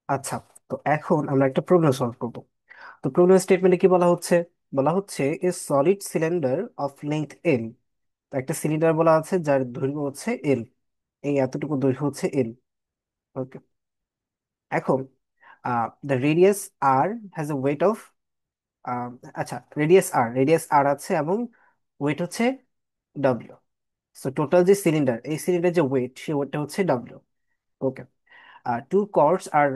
আচ্ছা, তো এখন আমরা একটা প্রবলেম সলভ করব। তো প্রবলেম স্টেটমেন্টে কি বলা হচ্ছে এ সলিড সিলিন্ডার অফ লেন্থ এল। তো একটা সিলিন্ডার বলা আছে যার দৈর্ঘ্য হচ্ছে এল, এই এতটুকু দৈর্ঘ্য হচ্ছে এল। ওকে। এখন the radius R has a weight of, আচ্ছা, রেডিয়াস আর আছে এবং ওয়েট হচ্ছে ডব্লিউ। সো টোটাল যে সিলিন্ডার, এই সিলিন্ডার যে ওয়েট, সেই ওয়েটটা হচ্ছে W. Okay. Two cords are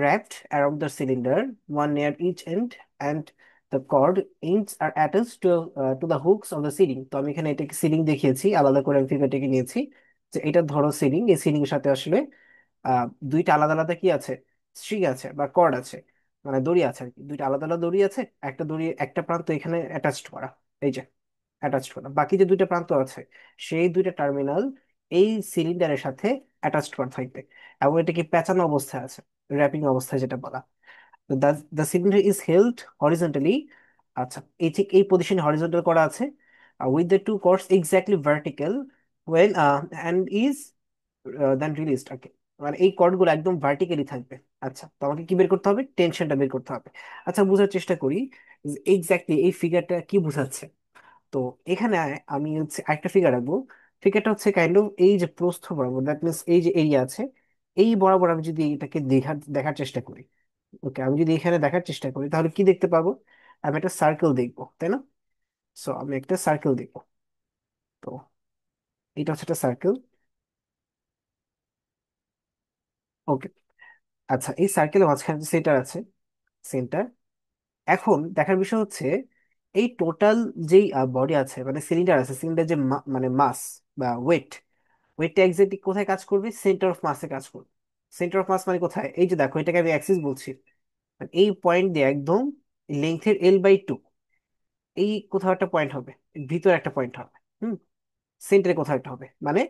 wrapped around the cylinder, one near each end, and the cord ends are attached to the hooks of the ceiling. তো আমি এখানে এটাকে সিলিং দেখিয়েছি, আলাদা করে আমি ফিগারটাকে নিয়েছি যে এটা ধরো সিলিং, এই সিলিং এর সাথে আসলে দুইটা আলাদা আলাদা কি আছে, স্ট্রিং আছে বা কর্ড আছে, মানে দড়ি আছে আর কি। দুইটা আলাদা আলাদা দড়ি আছে, একটা দড়ি একটা প্রান্ত এখানে অ্যাটাচড করা, এই যে অ্যাটাচড করা। বাকি যে দুইটা প্রান্ত আছে, সেই দুইটা টার্মিনাল এই সিলিন্ডারের সাথে অ্যাটাচড করা থাকবে, এবং এটা কি পেঁচানো অবস্থায় আছে, র্যাপিং অবস্থায় যেটা বলা। The cylinder is held horizontally. আচ্ছা, এই ঠিক এই পজিশনে হরিজন্টাল করা আছে, with the two cords exactly vertical when and is then released. Okay, মানে এই কর্ডগুলো একদম ভার্টিক্যালি থাকবে। আচ্ছা, তো আমাকে কি বের করতে হবে? টেনশনটা বের করতে হবে। আচ্ছা, বোঝার চেষ্টা করি এক্স্যাক্টলি এই ফিগারটা কি বোঝাচ্ছে। তো এখানে আমি হচ্ছে একটা ফিগার রাখবো। ফিগারটা হচ্ছে কাইন্ড অফ এই যে প্রস্থ বরাবর, দ্যাট মিনস এই যে এরিয়া আছে, এই বরাবর আমি যদি এটাকে দেখার দেখার চেষ্টা করি। ওকে, আমি যদি এখানে দেখার চেষ্টা করি তাহলে কি দেখতে পাবো? আমি একটা সার্কেল দেখবো, তাই না? সো আমি একটা সার্কেল দেখবো। তো এটা হচ্ছে একটা সার্কেল। ওকে। আচ্ছা, এই সার্কেলের মাঝখানে সেন্টার আছে, সেন্টার। এখন দেখার বিষয় হচ্ছে এই টোটাল যেই বডি আছে, মানে সিলিন্ডার আছে, সিলিন্ডার যে মানে মাস বা ওয়েট, ওয়েটটা এক্স্যাক্টলি কোথায় কাজ করবে? সেন্টার অফ মাসে কাজ করবে। সেন্টার অফ মাস মানে কোথায়? এই যে দেখো, এটাকে আমি অ্যাক্সিস বলছি, মানে এই পয়েন্ট দিয়ে একদম লেন্থের L/2, এই কোথাও একটা পয়েন্ট হবে, ভিতরে একটা পয়েন্ট হবে। হুম। সেন্টারে কোথাও একটা হবে, মানে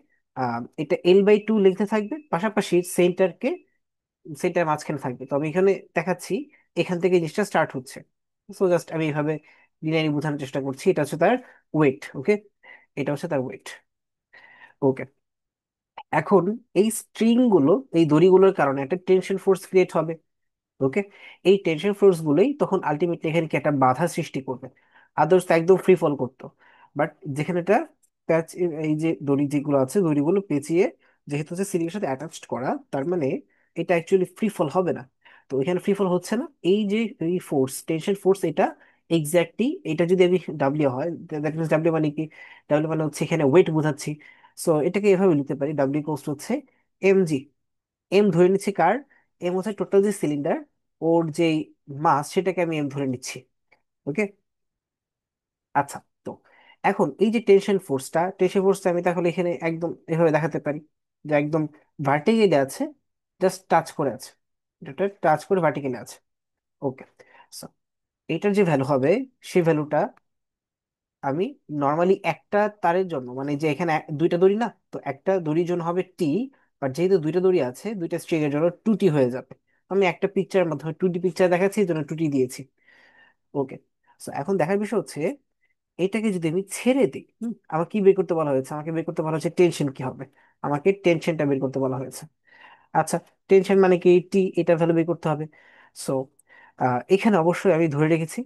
এটা L/2 লেন্থে থাকবে, পাশাপাশি সেন্টার মাঝখানে থাকবে। তো আমি এখানে দেখাচ্ছি এখান থেকে জিনিসটা স্টার্ট হচ্ছে। সো জাস্ট আমি এইভাবে লিনিয়ারি বোঝানোর চেষ্টা করছি। এটা হচ্ছে তার ওয়েট। ওকে, এটা হচ্ছে তার ওয়েট। ওকে। এখন এই স্ট্রিং গুলো, এই দড়িগুলোর কারণে একটা টেনশন ফোর্স ক্রিয়েট হবে। ওকে। এই টেনশন ফোর্স গুলোই তখন আলটিমেটলি এখানে কি একটা বাধা সৃষ্টি করবে। আদার্স তো একদম ফ্রি ফল করতো, বাট যেখানে এটা প্যাচ, এই যে দড়ি যেগুলো আছে, দড়িগুলো পেঁচিয়ে যেহেতু হচ্ছে সিলিং এর সাথে অ্যাটাচড করা, তার মানে এটা অ্যাকচুয়ালি ফ্রি ফল হবে না। তো এখানে ফ্রি ফল হচ্ছে না। এই যে এই ফোর্স, টেনশন ফোর্স, এটা এক্স্যাক্টলি, এটা যদি আমি ডাব্লিউ হয়, দ্যাট মিনস ডাব্লিউ মানে কি? ডাব্লিউ মানে হচ্ছে এখানে ওয়েট বোঝাচ্ছি। সো এটাকে এভাবে লিখতে পারি, ডাব্লিউ ইকুয়ালস টু হচ্ছে mg। এম ধরে নিচ্ছি কার? এম হচ্ছে টোটাল যে সিলিন্ডার, ওর যে মাস, সেটাকে আমি এম ধরে নিচ্ছি। ওকে। আচ্ছা, তো এখন এই যে টেনশন ফোর্সটা আমি তাহলে এখানে একদম এভাবে দেখাতে পারি যে একদম ভার্টিক্যালি আছে, জাস্ট টাচ করে আছে, এটা টাচ করে ভার্টিক্যালি আছে। ওকে। সো এটার যে ভ্যালু হবে, সেই ভ্যালুটা আমি নর্মালি একটা তারের জন্য, মানে যে এখানে দুইটা দড়ি না, তো একটা দড়ির জন্য হবে টি, বাট যেহেতু দুইটা দড়ি আছে, দুইটা স্ট্রিং এর জন্য 2T হয়ে যাবে। আমি একটা পিকচারের মাধ্যমে 2D পিকচার দেখাচ্ছি, এই জন্য 2T দিয়েছি। ওকে। সো এখন দেখার বিষয় হচ্ছে এটাকে যদি আমি ছেড়ে দিই, আমার কি বের করতে বলা হয়েছে? আমাকে বের করতে বলা হয়েছে টেনশন কি হবে। আমাকে টেনশনটা বের করতে বলা হয়েছে। আচ্ছা, টেনশন মানে কি? টি, এটা ভ্যালু বের করতে হবে। সো এখানে অবশ্যই আমি ধরে রেখেছি,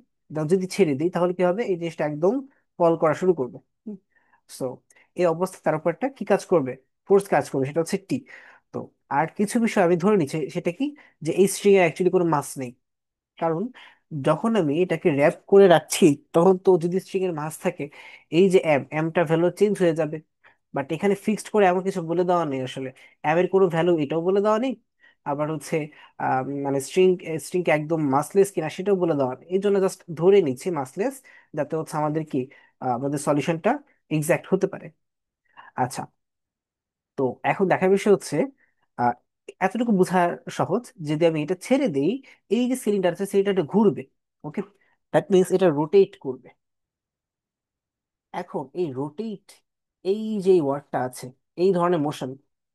যদি ছেড়ে দিই তাহলে কি হবে? এই জিনিসটা একদম ফল করা শুরু করবে। সো এই অবস্থায় তার উপর একটা কি কাজ করবে? ফোর্স কাজ করবে, সেটা হচ্ছে টি। তো আর কিছু বিষয় আমি ধরে নিচ্ছি, সেটা কি? যে এই স্ট্রিং এর অ্যাকচুয়ালি কোনো মাস নেই। কারণ যখন আমি এটাকে র্যাপ করে রাখছি, তখন তো যদি স্ট্রিং এর মাস থাকে, এই যে এমটা ভ্যালু চেঞ্জ হয়ে যাবে। বাট এখানে ফিক্সড করে এমন কিছু বলে দেওয়া নেই আসলে। এর কোনো ভ্যালু এটাও বলে দেওয়া নেই, আবার হচ্ছে মানে স্ট্রিংকে একদম মাসলেস কিনা সেটাও বলে দেওয়া নেই। এই জন্য জাস্ট ধরে নিচ্ছি মাসলেস, যাতে হচ্ছে আমাদের কি আমাদের সলিউশনটা এক্সাক্ট হতে পারে। আচ্ছা, তো এখন দেখার বিষয় হচ্ছে আহ, এতটুকু বোঝা সহজ। যদি আমি এটা ছেড়ে দিই, এই যে সিলিন্ডার আছে, সিলিন্ডারটা ঘুরবে। ওকে, দ্যাট মিনস এটা রোটেট করবে। এখন এই রোটেট, এই যে ওয়ার্ডটা আছে, এই ধরনের মোশন,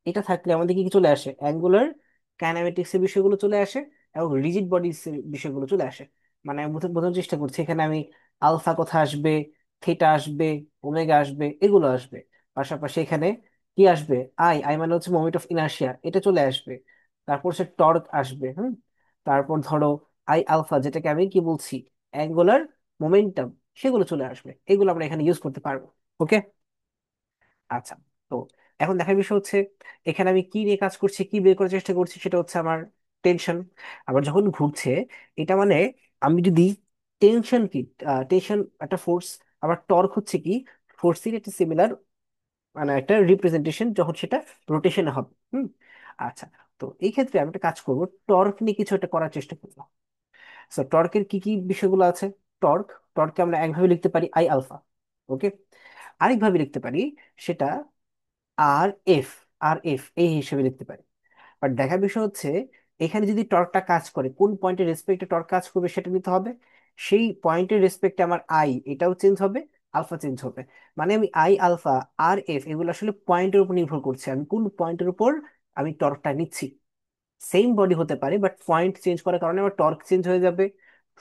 এটা থাকলে আমাদের কি কি চলে আসে? অ্যাঙ্গুলার কাইনেমেটিক্স এর বিষয়গুলো চলে আসে, এবং রিজিড বডিজ এর বিষয়গুলো চলে আসে। মানে আমি বোঝানোর চেষ্টা করছি, এখানে আমি আলফা কথা আসবে, থিটা আসবে, ওমেগা আসবে, এগুলো আসবে। পাশাপাশি এখানে কি আসবে? আই আই মানে হচ্ছে মোমেন্ট অফ ইনার্শিয়া, এটা চলে আসবে। তারপর সে টর্ক আসবে। হুম। তারপর ধরো আই আলফা, যেটাকে আমি কি বলছি, অ্যাঙ্গুলার মোমেন্টাম, সেগুলো চলে আসবে। এগুলো আমরা এখানে ইউজ করতে পারবো। ওকে। আচ্ছা। তো এখন দেখার বিষয় হচ্ছে এখানে আমি কি নিয়ে কাজ করছি, কি বের করার চেষ্টা করছি, সেটা হচ্ছে আমার টেনশন। আবার যখন ঘুরছে, এটা মানে আমি যদি টেনশন কি, টেনশন একটা ফোর্স, আবার টর্ক হচ্ছে কি ফোর্সের একটা সিমিলার মানে একটা রিপ্রেজেন্টেশন যখন সেটা রোটেশনে হবে। হুম। আচ্ছা। তো এই ক্ষেত্রে আমি একটা কাজ করব, টর্ক নিয়ে কিছু একটা করার চেষ্টা করবো। সো টর্কের কি কি বিষয়গুলো আছে? টর্ক, টর্ককে আমরা একভাবে লিখতে পারি আই আলফা। ওকে। আরেকভাবে লিখতে পারি সেটা আর এফ, আর এফ এই হিসেবে লিখতে পারি। বাট দেখার বিষয় হচ্ছে এখানে যদি টর্কটা কাজ করে, কোন পয়েন্টের রেসপেক্টে টর্ক কাজ করবে সেটা নিতে হবে। সেই পয়েন্টের রেসপেক্টে আমার আই এটাও চেঞ্জ হবে, আলফা চেঞ্জ হবে। মানে আমি আই আলফা আর এফ এগুলো আসলে পয়েন্টের উপর নির্ভর করছে, আমি কোন পয়েন্টের উপর আমি টর্কটা নিচ্ছি। সেম বডি হতে পারে, বাট পয়েন্ট চেঞ্জ করার কারণে আমার টর্ক চেঞ্জ হয়ে যাবে,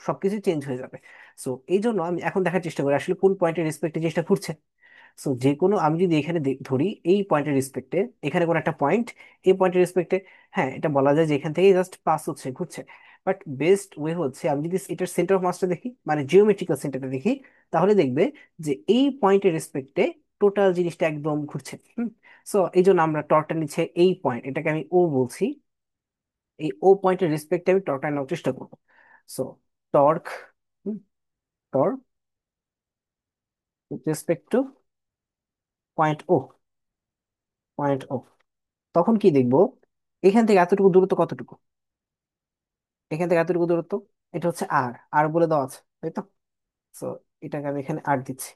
সবকিছু চেঞ্জ হয়ে যাবে। সো এই জন্য আমি এখন দেখার চেষ্টা করি আসলে কোন পয়েন্টের রেসপেক্টে জিনিসটা ঘুরছে। সো যে কোনো আমি যদি এখানে ধরি এই পয়েন্টের রেসপেক্টে, এখানে কোনো একটা পয়েন্ট, এই পয়েন্টের রেসপেক্টে, হ্যাঁ এটা বলা যায় যে এখান থেকে জাস্ট পাস হচ্ছে, ঘুরছে। বাট বেস্ট ওয়ে হচ্ছে আমি যদি এটার সেন্টার অফ মাসটা দেখি, মানে জিওমেট্রিক্যাল সেন্টারটা দেখি, তাহলে দেখবে যে এই পয়েন্টের রেসপেক্টে টোটাল জিনিসটা একদম ঘুরছে। হুম। সো এই জন্য আমরা টর্কটা নিচ্ছে এই পয়েন্ট, এটাকে আমি ও বলছি, এই ও পয়েন্টের রেসপেক্টে আমি টর্কটা নেওয়ার চেষ্টা করবো। So torque, torque respect to point O, point O. তখন কি দেখবো, এখান থেকে এতটুকু দূরত্ব কতটুকু, এখান থেকে এতটুকু দূরত্ব, এটা হচ্ছে আর, আর বলে দেওয়া আছে তাই তো। তো এটাকে আমি এখানে আর দিচ্ছি।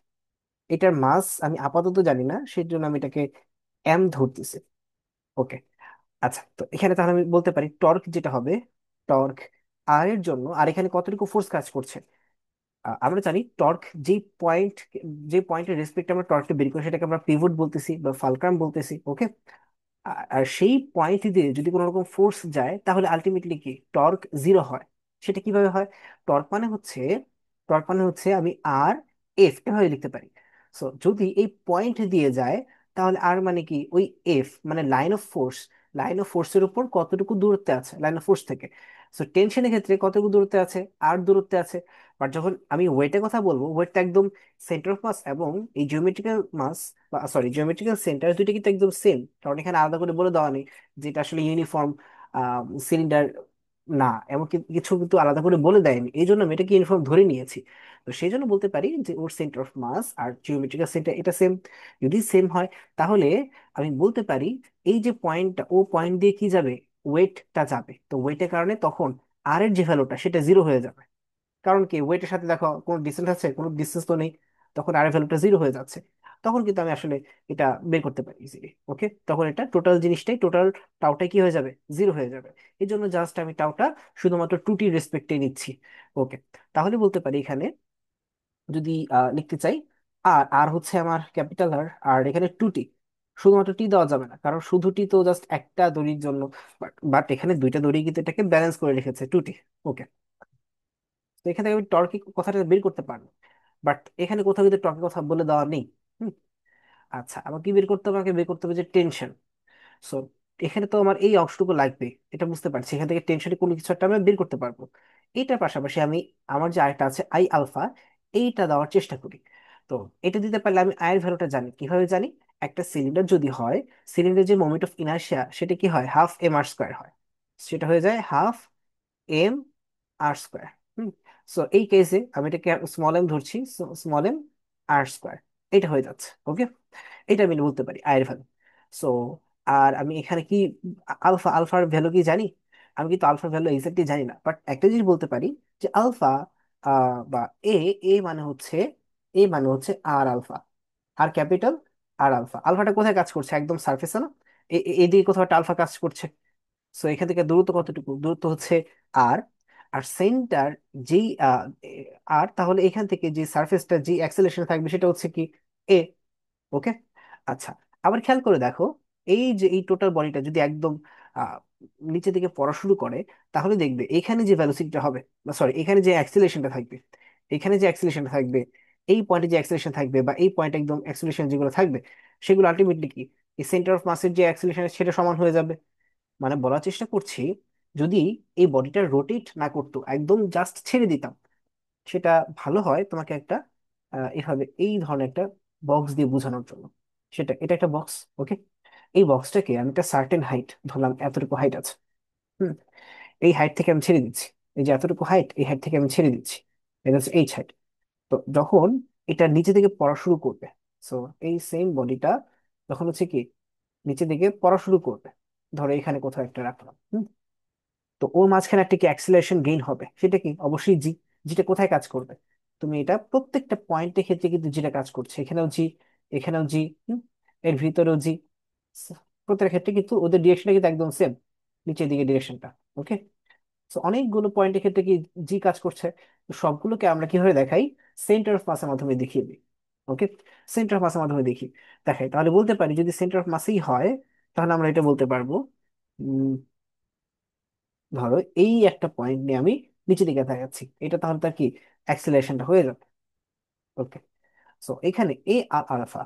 এটার মাস আমি আপাতত জানি না, সেই জন্য আমি এটাকে এম ধরতেছি। ওকে। আচ্ছা। তো এখানে তাহলে আমি বলতে পারি টর্ক যেটা হবে, টর্ক আর এর জন্য, আর এখানে কতটুকু ফোর্স কাজ করছে। আমরা জানি টর্ক পয়েন্ট, যে পয়েন্টের রেসপেক্ট আমরা টর্কটা বের করি সেটাকে আমরা পিভট বলতেছি বা ফালক্রাম বলতেছি। ওকে। আর সেই পয়েন্ট দিয়ে যদি কোনো রকম ফোর্স যায় তাহলে আলটিমেটলি কি টর্ক জিরো হয়। সেটা কিভাবে হয়? টর্ক মানে হচ্ছে, টর্ক মানে হচ্ছে আমি আর এফ এভাবে লিখতে পারি। সো যদি এই পয়েন্ট দিয়ে যায় তাহলে আর মানে কি ওই এফ মানে line of force, line of ফোর্সের উপর কতটুকু দূরত্বে আছে লাইন অফ ফোর্স থেকে। সো টেনশনের ক্ষেত্রে কতটুকু দূরত্বে আছে, আর দূরত্বে আছে। বাট যখন আমি ওয়েটের কথা বলবো, ওয়েটটা একদম সেন্টার অফ মাস এবং এই জিওমেট্রিক্যাল মাস বা সরি জিওমেট্রিক্যাল সেন্টার দুইটা কিন্তু একদম সেম, কারণ এখানে আলাদা করে বলে দেওয়া নেই যে এটা আসলে ইউনিফর্ম সিলিন্ডার না, এমন কিছু কিন্তু আলাদা করে বলে দেয়নি, এই জন্য আমি এটাকে ইউনিফর্ম ধরে নিয়েছি। তো সেই জন্য বলতে পারি যে ওর সেন্টার অফ মাস আর জিওমেট্রিক্যাল সেন্টার এটা সেম। যদি সেম হয় তাহলে আমি বলতে পারি এই যে পয়েন্টটা, ও পয়েন্ট দিয়ে কি যাবে, ওয়েটটা যাবে। তো ওয়েটের কারণে তখন আর এর যে ভ্যালুটা সেটা জিরো হয়ে যাবে। কারণ কি ওয়েটের সাথে দেখো কোনো ডিস্টেন্স আছে, কোনো ডিস্টেন্স তো নেই, তখন আর ভ্যালুটা জিরো হয়ে যাচ্ছে। তখন কিন্তু আমি আসলে এটা বের করতে পারি ইজিলি। ওকে। তখন এটা টোটাল জিনিসটাই, টোটাল টাউটাই কি হয়ে যাবে, জিরো হয়ে যাবে। এই জন্য জাস্ট আমি টাউটা শুধুমাত্র টুটি রেসপেক্টে নিচ্ছি। ওকে। তাহলে বলতে পারি এখানে যদি লিখতে চাই, আর আর হচ্ছে আমার ক্যাপিটাল আর, আর এখানে টুটি, শুধুমাত্র টি দেওয়া যাবে না কারণ শুধু টি তো জাস্ট একটা দড়ির জন্য, বাট বাট এখানে দুইটা দড়ি কিন্তু এটাকে ব্যালেন্স করে রেখেছে টুটি। ওকে। তো এখান থেকে আমি টর্কি কথাটা বের করতে পারবো, বাট এখানে কোথাও কিন্তু টর্কের কথা বলে দেওয়া নেই। হুম। আচ্ছা, আবার কি বের করতে হবে, আমাকে বের করতে হবে যে টেনশন। সো এখানে তো আমার এই অংশটুকু লাগবে, এটা বুঝতে পারছি, এখান থেকে টেনশনে কোনো কিছু একটা আমি বের করতে পারবো। এটার পাশাপাশি আমি আমার যে আরেকটা আছে আই আলফা, এইটা দেওয়ার চেষ্টা করি। তো এটা দিতে পারলে আমি আয়ের ভ্যালুটা জানি, কিভাবে জানি, একটা সিলিন্ডার যদি হয়, সিলিন্ডার যে মোমেন্ট অফ ইনার্শিয়া সেটা কি হয়, হাফ এম আর স্কোয়ার হয়। সেটা হয়ে যায় হাফ এম আর স্কোয়ার। হুম। সো এই কেসে আমি এটাকে স্মল এম ধরছি, স্মল এম আর স্কোয়ার, এটা হয়ে যাচ্ছে। ওকে। এটা আমি বলতে পারি আয়ের ভ্যালু। সো আর আমি এখানে কি আলফা, আলফার ভ্যালু কি জানি? আমি কিন্তু আলফার ভ্যালু এক্স্যাক্টলি জানি না, বাট একটা জিনিস বলতে পারি যে আলফা বা এ, এ মানে হচ্ছে, এ মানে হচ্ছে আর আলফা, আর ক্যাপিটাল আর আলফা। আলফাটা কোথায় কাজ করছে, একদম সার্ফেসে না, এদিকে কোথাও একটা আলফা কাজ করছে। সো এখান থেকে দূরত্ব কতটুকু, দূরত্ব হচ্ছে আর, আর সেন্টার যেই আর, তাহলে এখান থেকে যে সারফেসটা যে অ্যাক্সেলেরেশন থাকবে সেটা হচ্ছে কি এ। ওকে। আচ্ছা। আবার খেয়াল করে দেখো, এই যে এই টোটাল বডিটা যদি একদম আহ নিচে দিকে পড়া শুরু করে, তাহলে দেখবে এখানে যে ভ্যালোসিটিটা হবে, সরি এখানে যে অ্যাক্সিলারেশনটা থাকবে, এখানে যে অ্যাক্সিলারেশনটা থাকবে, এই পয়েন্টে যে অ্যাক্সিলারেশন থাকবে বা এই পয়েন্টে একদম অ্যাক্সিলারেশন যেগুলো থাকবে, সেগুলো আলটিমেটলি কি এই সেন্টার অফ মাসের যে অ্যাক্সিলারেশন সেটা সমান হয়ে যাবে। মানে বলার চেষ্টা করছি, যদি এই বডিটা রোটেট না করতো, একদম জাস্ট ছেড়ে দিতাম, সেটা ভালো হয় তোমাকে একটা এভাবে এই ধরনের একটা বক্স দিয়ে বোঝানোর জন্য। এটা একটা বক্স, ওকে। এই বক্সটাকে আমি একটা সার্টেন হাইট ধরলাম, এতটুকু হাইট আছে। হুম। এই হাইট থেকে আমি ছেড়ে দিচ্ছি, এই যে এতটুকু হাইট, এই হাইট থেকে আমি ছেড়ে দিচ্ছি, এটা হচ্ছে এইচ হাইট। তো যখন এটা নিচে দিকে পড়া শুরু করবে, সো এই সেম বডিটা যখন হচ্ছে কি নিচে দিকে পড়া শুরু করবে, ধরো এখানে কোথাও একটা রাখলাম, তো ওর মাঝখানে একটা কি অ্যাক্সিলারেশন গেইন হবে, সেটা কি অবশ্যই জি। যেটা কোথায় কাজ করবে, তুমি এটা প্রত্যেকটা পয়েন্টের ক্ষেত্রে কিন্তু যেটা কাজ করছে, এখানেও জি, এখানেও জি, এর ভিতরেও জি। প্রত্যেকটা ক্ষেত্রে কিন্তু ওদের ডিরেকশনটা কিন্তু একদম সেম, নিচের দিকে ডিরেকশনটা, ওকে। তো অনেকগুলো পয়েন্টের ক্ষেত্রে কি জি কাজ করছে, তো সবগুলোকে আমরা কিভাবে দেখাই, সেন্টার অফ মাসের মাধ্যমে দেখিয়ে দিই, ওকে। সেন্টার অফ মাসের মাধ্যমে দেখি, দেখাই, তাহলে বলতে পারি যদি সেন্টার অফ মাসেই হয়, তাহলে আমরা এটা বলতে পারবো, ধরো এই একটা পয়েন্ট নিয়ে আমি নিচে দিকে দেখাচ্ছি, এটা তাহলে তার কি অ্যাক্সিলারেশনটা হয়ে যাবে, ওকে। সো এখানে এ আর আলফা,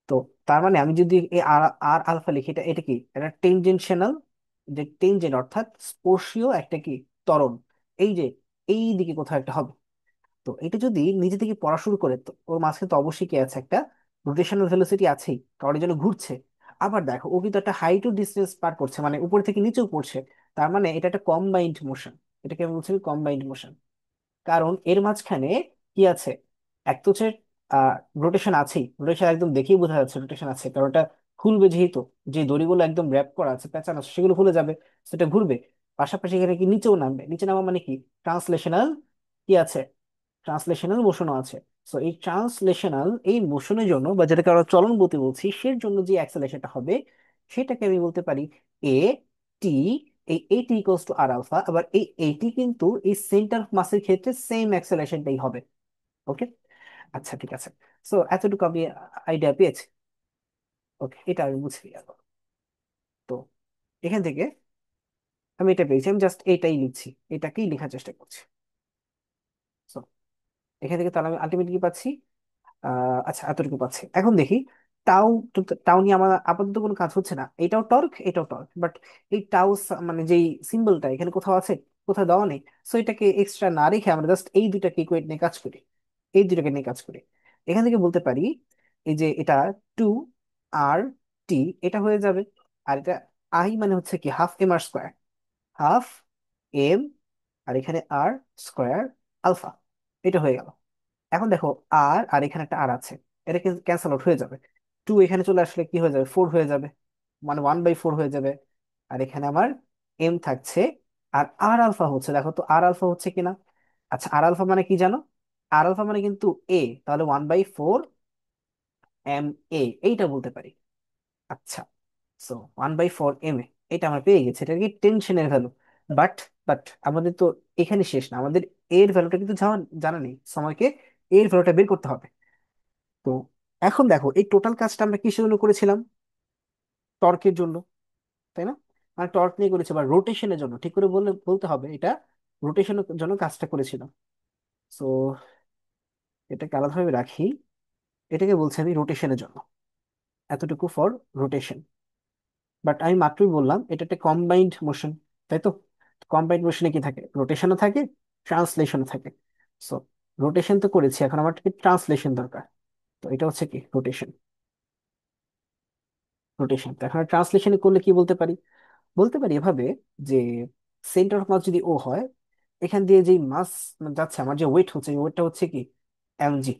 তো তার মানে আমি যদি এ আর আর আলফা লিখি, এটা এটা কি, এটা টেনজেনশনাল, যে টেনজেন্ট অর্থাৎ স্পর্শীয় একটা কি ত্বরণ, এই যে এই দিকে কোথাও একটা হবে। তো এটা যদি নিজে থেকে পড়া শুরু করে, তো ওর মাঝখানে তো অবশ্যই কি আছে, একটা রোটেশনাল ভেলোসিটি আছেই, কারণ এই জন্য ঘুরছে। আবার দেখো ও কিন্তু একটা হাইট ও ডিস্টেন্স পার করছে, মানে উপর থেকে নিচেও পড়ছে, তার মানে এটা একটা কম্বাইন্ড মোশন। এটাকে আমি বলছি কম্বাইন্ড মোশন, কারণ এর মাঝখানে কি আছে, এক তো হচ্ছে রোটেশন আছেই, রোটেশন একদম দেখেই বোঝা যাচ্ছে রোটেশন আছে, কারণ ওটা খুলবে যেহেতু, যে দড়িগুলো একদম র্যাপ করা আছে, পেঁচানো আছে, সেগুলো খুলে যাবে, সেটা ঘুরবে। পাশাপাশি এখানে কি নিচেও নামবে, নিচে নামা মানে কি ট্রান্সলেশনাল, কি আছে, ট্রান্সলেশনাল মোশনও আছে। সো এই ট্রান্সলেশনাল এই মোশনের জন্য, বা যেটাকে আমরা চলন গতি বলছি, সের জন্য যে অ্যাক্সেলারেশনটা হবে, সেটাকে আমি বলতে পারি এ টি। এই এটি ইকুয়ালস টু আর আলফা, আবার এই এটি কিন্তু এই সেন্টার অফ মাসের ক্ষেত্রে সেম অ্যাক্সেলারেশনটাই হবে, ওকে। আচ্ছা ঠিক আছে, সো এতটুকু আমি আইডিয়া পেয়েছি, ওকে, এটা আমি বুঝে গেল। তো এখান থেকে আমি এটা পেয়েছি, আমি জাস্ট এটাই লিখছি, এটাকেই লেখার চেষ্টা করছি। So, এখান থেকে তাহলে আমি আলটিমেটলি পাচ্ছি, আচ্ছা এতটুকু পাচ্ছি। এখন দেখি টাউ, টাউ নিয়ে আমার আপাতত কোনো কাজ হচ্ছে না, এটাও টর্ক এটাও টর্ক, বাট এই টাউ মানে যেই সিম্বলটা এখানে কোথাও আছে, কোথাও দেওয়া নেই। সো এটাকে এক্সট্রা না রেখে আমরা জাস্ট এই দুটাকে ইকুয়েট নিয়ে কাজ করি, এই দুটাকে নিয়ে কাজ করি। এখান থেকে বলতে পারি এই যে এটা টু আর টি, এটা হয়ে যাবে। আর এটা আই মানে হচ্ছে কি half M R square, half M, আর এখানে আর স্কোয়ার আলফা, এটা হয়ে গেল। এখন দেখো আর আর এখানে একটা আর আছে, এটা ক্যান্সেল আউট হয়ে যাবে, টু এখানে চলে আসলে কি হয়ে যাবে, ফোর হয়ে যাবে, মানে 1/4 হয়ে যাবে। আর এখানে আমার এম থাকছে, আর আর আলফা হচ্ছে, দেখো তো আর আলফা হচ্ছে কিনা। আচ্ছা আর আলফা মানে কি জানো, আর আলফা মানে কিন্তু এ, তাহলে 1/4 এম এ, এইটা বলতে পারি। আচ্ছা, সো 1/4 এম এ, এটা আমরা পেয়ে গেছি, এটা কি টেনশনের ভ্যালু। বাট বাট আমাদের তো এখানে শেষ না, আমাদের এর ভ্যালুটা কিন্তু জানা নেই, সময়কে এর ভ্যালুটা বের করতে হবে। তো এখন দেখো এই টোটাল কাজটা আমরা কিসের জন্য করেছিলাম, টর্কের জন্য, তাই না? মানে টর্ক নিয়ে করেছি, বা রোটেশনের জন্য, ঠিক করে বলতে হবে, এটা রোটেশনের জন্য কাজটা করেছিলাম। সো এটাকে আলাদাভাবে রাখি, এটাকে বলছি আমি রোটেশনের জন্য, এতটুকু ফর রোটেশন। বাট আমি মাত্রই বললাম এটা একটা কম্বাইন্ড মোশন, তাই তো? কম্বাইন্ড মোশনে কি থাকে, রোটেশনও থাকে, ট্রান্সলেশনও থাকে। সো রোটেশন তো করেছি, এখন আমার ট্রান্সলেশন দরকার। তো এটা হচ্ছে কি রোটেশন, রোটেশন। তো এখন ট্রান্সলেশন করলে কি বলতে পারি, বলতে পারি এভাবে যে সেন্টার অফ মাস যদি ও হয়, এখান দিয়ে যে মাস যাচ্ছে, আমার যে ওয়েট হচ্ছে, এই ওয়েটটা হচ্ছে কি এমজি।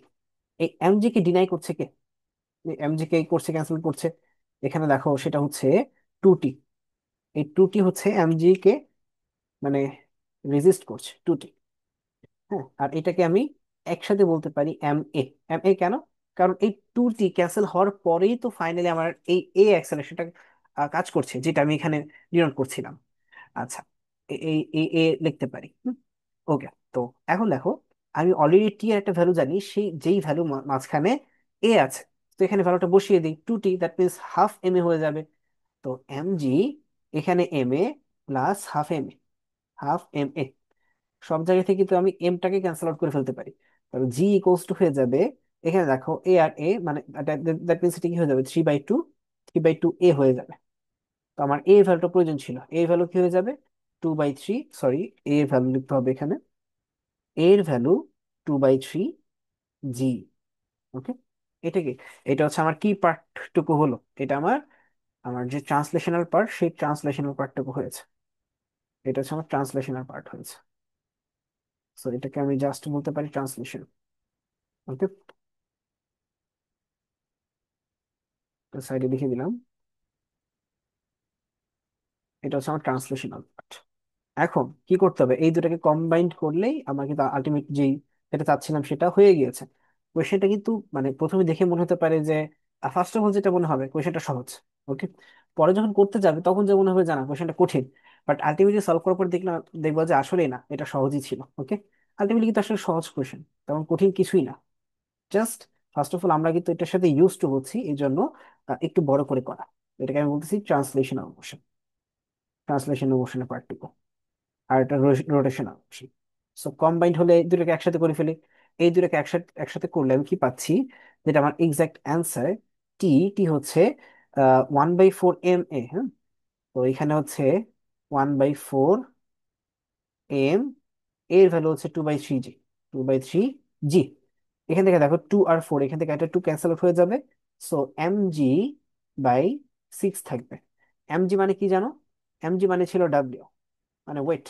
এই এমজি কে ডিনাই করছে কে, এমজি কে করছে, ক্যান্সেল করছে। এখানে দেখো সেটা হচ্ছে 2t, এই 2t হচ্ছে এমজি কে মানে রেজিস্ট করছে, 2t। হ্যাঁ, আর এটাকে আমি একসাথে বলতে পারি এম এ। এম এ কেন, কারণ এই 2t ক্যান্সেল হওয়ার পরেই তো ফাইনালি আমার এই এ অ্যাক্সেলারেশনটা কাজ করছে, যেটা আমি এখানে ডিনোট করছিলাম। আচ্ছা, এই এই এ লিখতে পারি, ওকে। তো এখন দেখো আমি অলরেডি টি এর একটা ভ্যালু জানি, সেই যেই ভ্যালু মাঝখানে এ আছে, তো এখানে ভ্যালুটা বসিয়ে দিই, 2t, that means half m a হয়ে যাবে। তো এম জি, এখানে m a plus half m a, half m a, সব জায়গা থেকে তো আমি এমটাকে ক্যান্সেল আউট করে ফেলতে পারি। তাহলে জি ইকুয়ালস টু হয়ে যাবে, এখানে দেখো এ আর এ মানে দ্যাট মিনস এটা কি হয়ে যাবে, 3/2, 3/2 এ হয়ে যাবে। তো আমার এ ভ্যালুটা প্রয়োজন ছিল, এর ভ্যালু কি হয়ে যাবে, 2/3, সরি, এর ভ্যালু লিখতে হবে এখানে, এর ভ্যালু 2/3 জি। ওকে, এটা কি, এটা হচ্ছে আমার কি পার্টটুকু হলো, এটা আমার, আমার যে ট্রান্সলেশনাল পার্ট, সেই ট্রান্সলেশনাল পার্টটুকু হয়েছে, এটা হচ্ছে আমার ট্রান্সলেশনাল পার্ট হয়েছে। সো এটাকে আমি জাস্ট বলতে পারি ট্রান্সলেশন। ওকে, সাইডে লিখে দিলাম, এটা হচ্ছে আমার ট্রান্সলেশনাল পার্ট। এখন কি করতে হবে, এই দুটাকে কম্বাইন্ড করলেই আমার কিন্তু আলটিমেট যেই যেটা চাচ্ছিলাম সেটা হয়ে গিয়েছে। কোয়েশ্চেনটা কিন্তু মানে প্রথমে দেখে মনে হতে পারে যে, ফার্স্ট অফ অল যেটা মনে হবে কোয়েশ্চেনটা সহজ। ওকে, পরে যখন করতে যাবে তখন যে মনে হবে জানা কোয়েশ্চেনটা কঠিন, বাট আলটিমেটলি সলভ করার পর দেখলাম, দেখবো যে আসলেই না, এটা সহজই ছিল। ওকে, আলটিমেটলি কিন্তু আসলে সহজ কোয়েশ্চেন, তেমন কঠিন কিছুই না। জাস্ট ফার্স্ট অফ অল আমরা কিন্তু এটার সাথে ইউজ টু হচ্ছি, এই জন্য একটু বড় করে করা। এটাকে আমি বলতেছি ট্রান্সলেশনাল মোশন, ট্রান্সলেশনাল মোশনের পার্টটুকু, আর এটা রোটেশনাল মোশন। সো কম্বাইন্ড হলে এই দুটোকে একসাথে করে ফেলি। এই দুটোকে একসাথে একসাথে করলে আমি কি পাচ্ছি, যেটা আমার এক্সাক্ট অ্যান্সার, টি, টি হচ্ছে 1/4 ma। হ্যাঁ, তো এখানে হচ্ছে 1/4 m, এর ভ্যালু হচ্ছে 2/3 জি, 2/3 জি। এখান থেকে দেখো 2 আর 4, এখান থেকে একটা 2 ক্যান্সেল আউট হয়ে যাবে। সো mg/6 থাকবে। mg মানে কি জানো, mg মানে ছিল ডাব্লিউ, মানে ওয়েট,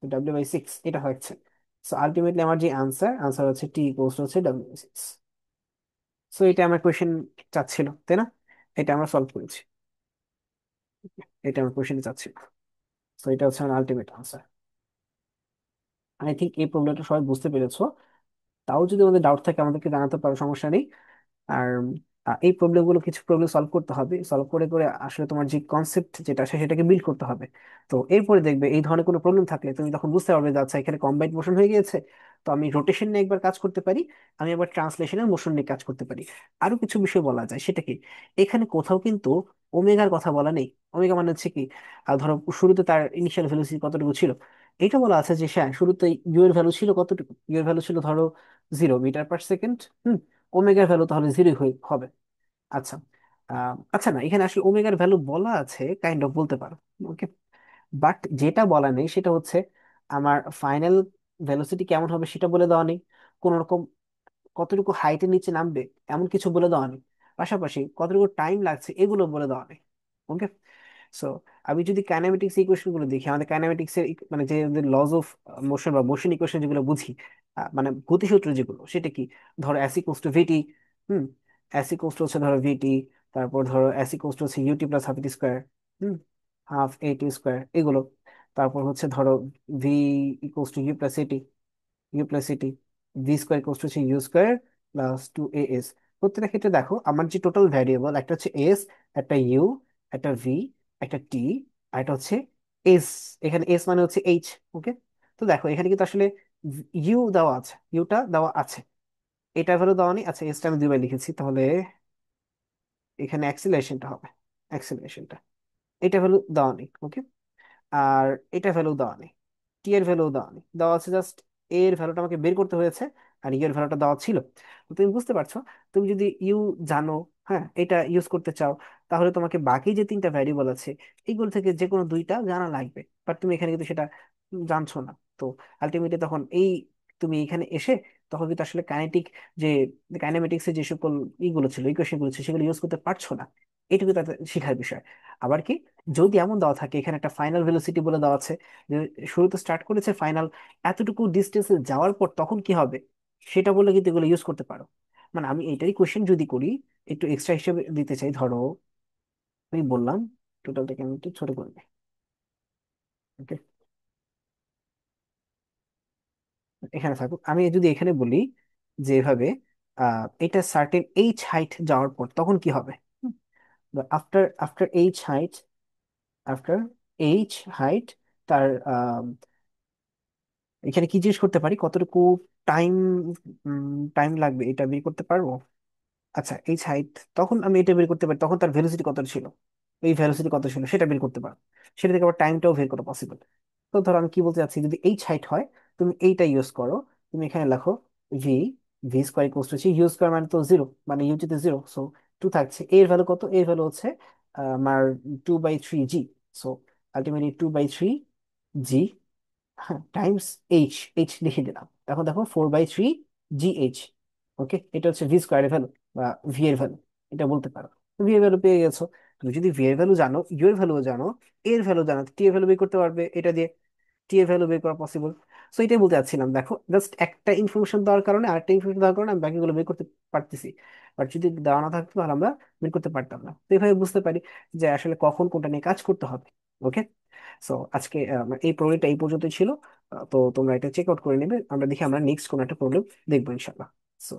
W/6 এটা হচ্ছে। সো আলটিমেটলি আমার যে আনসার, আনসার হচ্ছে টি ইকুয়ালস হচ্ছে W/6। সো এটা আমার কোয়েশ্চেন চাচ্ছিল, তাই না, এটা আমরা সলভ করেছি, এটা আমার কোয়েশ্চেন চাচ্ছিল। সো এটা হচ্ছে আমার আলটিমেট আনসার। আই থিঙ্ক এই প্রবলেমটা সবাই বুঝতে পেরেছো। তাও যদি আমাদের ডাউট থাকে আমাদেরকে জানাতে পারো, সমস্যা নেই। আর এই প্রবলেমগুলো, কিছু প্রবলেম সলভ করতে হবে, সলভ করে করে আসলে তোমার যে কনসেপ্ট যেটা আছে সেটাকে বিল্ড করতে হবে। তো এরপরে দেখবে এই ধরনের কোনো প্রবলেম থাকলে তুমি তখন বুঝতে পারবে যে আচ্ছা এখানে কম্বাইন্ড মোশন হয়ে গিয়েছে, তো আমি রোটেশন নিয়ে একবার কাজ করতে পারি, আমি আবার ট্রান্সলেশনের মোশন নিয়ে কাজ করতে পারি। আরো কিছু বিষয় বলা যায়, সেটা কি, এখানে কোথাও কিন্তু ওমেগার কথা বলা নেই। ওমেগা মানে হচ্ছে কি, ধরো শুরুতে তার ইনিশিয়াল ভেলোসিটি কতটুকু ছিল, এটা বলা আছে যে হ্যাঁ শুরুতে ইউ এর ভ্যালু ছিল কতটুকু, ইউ এর ভ্যালু ছিল ধরো 0 মিটার পার সেকেন্ড। ওমেগার ভ্যালু তাহলে 0 হবে। আচ্ছা, আচ্ছা না, এখানে আসলে ওমেগার ভ্যালু বলা আছে, কাইন্ড অফ বলতে পারো। ওকে, বাট যেটা বলা নেই সেটা হচ্ছে আমার ফাইনাল ভেলোসিটি কেমন হবে সেটা বলে দেওয়া নেই। কোন রকম কতটুকু হাইটের নিচে নামবে এমন কিছু বলে দেওয়া নেই। পাশাপাশি কতটুকু টাইম লাগছে এগুলো বলে দেওয়া নেই। ওকে, সো আমি যদি কাইনেমেটিক্স ইকুয়েশন গুলো দেখি, আমাদের কাইনেমেটিক্স এর মানে যে লজ অফ মোশন বা মোশন ইকুয়েশন যেগুলো বুঝি, মানে গতিসূত্র যেগুলো, সেটা কি, ধরো S equals to VT. Hmm, S equals to হচ্ছে ধরো ভিটি, তারপর ধরো এস ইকুয়ালস টু হচ্ছে UT plus half T square, hmm, half AT square, এগুলো। তারপর হচ্ছে ধরো V equals to U plus AT, V square equals to হচ্ছে ইউ স্কোয়ার প্লাস 2as। প্রত্যেকটা ক্ষেত্রে দেখো আমার যে টোটাল ভ্যারিয়েবল, একটা হচ্ছে এস, একটা ইউ, একটা ভি, একটা টি, আর একটা হচ্ছে এস। এখানে এস মানে হচ্ছে এইচ। ওকে, তো দেখো এখানে কিন্তু আসলে ইউ দেওয়া আছে, ইউটা দেওয়া আছে, এটা ভ্যালু দেওয়া নেই। আচ্ছা, এসটা আমি দুইবার লিখেছি, তাহলে এখানে অ্যাক্সিলারেশনটা হবে, অ্যাক্সিলারেশনটা, এটা ভ্যালু দেওয়া নেই। ওকে, আর এটা ভ্যালু দেওয়া নেই, টি এর ভ্যালু দেওয়া নেই, দেওয়া আছে জাস্ট এর ভ্যালুটা আমাকে বের করতে হয়েছে, আর ইউ এর ভ্যালুটা দেওয়া ছিল। তো তুমি বুঝতে পারছো, তুমি যদি ইউ জানো, হ্যাঁ, এটা ইউজ করতে চাও, তাহলে তোমাকে বাকি যে তিনটা ভ্যারিয়েবল আছে এইগুলো থেকে যে কোনো দুইটা জানা লাগবে, বাট তুমি এখানে কিন্তু সেটা জানছো না। তো আলটিমেটলি তখন এই, তুমি এখানে এসে তখন কিন্তু আসলে কাইনেটিক যে কাইনেমেটিক্সের যে সকল ইগুলো ছিল, ইকুয়েশন গুলো ছিল, সেগুলো ইউজ করতে পারছো না। এটুকু তাদের শেখার বিষয়। আবার কি, যদি এমন দেওয়া থাকে এখানে একটা ফাইনাল ভেলোসিটি বলে দেওয়া আছে, যে শুরুতে স্টার্ট করেছে, ফাইনাল এতটুকু ডিস্টেন্সে যাওয়ার পর তখন কি হবে, সেটা বলে কিন্তু এগুলো ইউজ করতে পারো। মানে আমি এইটারই কোশ্চেন যদি করি, একটু এক্সট্রা হিসেবে দিতে চাই, ধরো আমি বললাম টোটালটাকে আমি একটু ছোট করে দিই। ওকে, এখানে থাকুক, আমি যদি এখানে বলি যে এভাবে, এটা সার্টেন এইচ হাইট যাওয়ার পর তখন কি হবে, after after H height, after H height, তার এখানে কি জিজ্ঞেস করতে পারি, কতটুকু টাইম টাইম লাগবে এটা বের করতে পারবো। আচ্ছা, এইচ হাইট, তখন আমি এটা বের করতে পারি, তখন তার ভেলোসিটি কত ছিল, এই ভেলোসিটি কত ছিল সেটা বের করতে পারবো, সেটা থেকে আবার টাইমটাও বের করা পসিবল। তো ধরো আমি কি বলতে চাচ্ছি, যদি এইচ হাইট হয়, তুমি এইটা ইউজ করো, তুমি এখানে লেখো V, V square equals to U square মানে তো 0, মানে ইউ যদি 0, সো 2 থাকছে, এর ভ্যালু কত, এর ভ্যালু হচ্ছে আমার 2/3 জি। সো আলটিমেটলি 2/3 জি টাইমস এইচ, এইচ লিখে দিলাম। এখন দেখো 4/3 GH। ওকে, এটা হচ্ছে ভি স্কোয়ারের ভ্যালু বা ভি এর ভ্যালু, এটা বলতে পারো। ভি এর ভ্যালু পেয়ে গেছো। তুমি যদি ভি এর ভ্যালু জানো, ইউ এর ভ্যালু জানো, এর ভ্যালু জানো, টি এর ভ্যালু বের করতে পারবে এটা দিয়ে। টি এর ভ্যালু বের করা পসিবল। সো এটাই বলতে চাচ্ছিলাম, দেখো জাস্ট একটা ইনফরমেশন দেওয়ার কারণে, আরেকটা ইনফরমেশন দেওয়ার কারণে আমি বাকিগুলো বের করতে পারতেছি। বাট যদি দেওয়া না থাকতো তাহলে আমরা বের করতে পারতাম না। তো এইভাবে বুঝতে পারি যে আসলে কখন কোনটা নিয়ে কাজ করতে হবে। ওকে, সো আজকে এই প্রবলেমটা এই পর্যন্তই ছিল। তো তোমরা এটা চেক আউট করে নেবে, আমরা দেখি আমরা নেক্সট কোন একটা প্রবলেম দেখবো ইনশাল্লাহ। সো